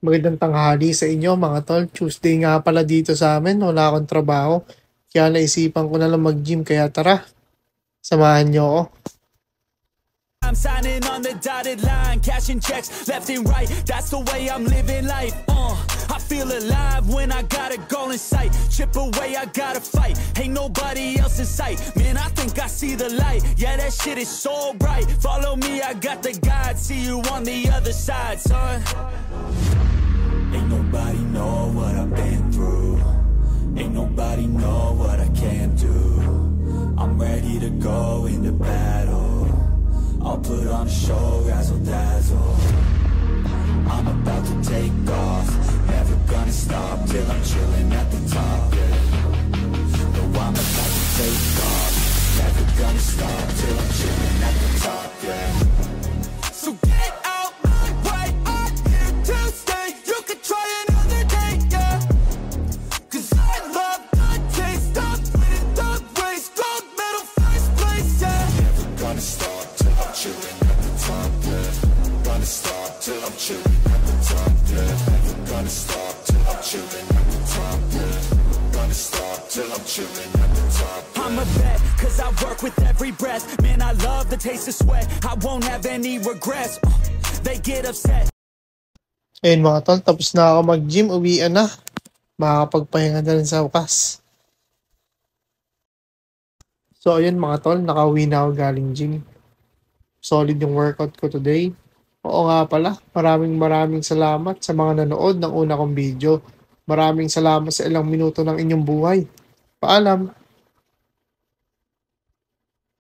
Magandang tanghali sa inyo mga tol. Tuesday nga pala dito sa amin. Wala akong trabaho. Kaya naisipan ko na lang mag-gym. Kaya tara, samahan niyo ako. I'm signing on the dotted line, cashing checks left and right. That's the way I'm living life. I feel alive when I got a goal in sight. Chip away, I gotta fight. Ain't nobody else in sight. Man, I think I see the light. Yeah, that shit is so bright. Follow me, I got the guide. See you on the other side, son. Ain't nobody know what I've been through. Ain't nobody know what I can do. I'm ready to go into battle. I'll put on a show, razzle dazzle. I'm about to take off. Never gonna stop till I'm chilling at the top, yeah. No, I'm about to take off. Never gonna stop till I'm chilling at the top, yeah. So get out my way, I'm here to stay. You can try another day, yeah. Cause I love the taste of winning the race. Gold medal, first place, yeah. Never gonna stop till I'm chilling at the top, yeah. Gonna stop till I'm chilling at the top, yeah. Never gonna stop till I'm chilling at the top, yeah. Gonna stop till I'm chilling at the top, yeah. I'm a vet, cause I work with every breath. Man, I love the taste of sweat. I won't have any regrets. They get upset. Ayun mga tol, tapos na ako mag-gym. Uwian na. Makakapagpahinga na rin sa wakas. So ayun mga tol, nakauwi na ako galing gym. Solid yung workout ko today. Oo nga pala, maraming salamat sa mga nanood ng una kong video. Maraming salamat sa ilang minuto ng inyong buhay. Paalam!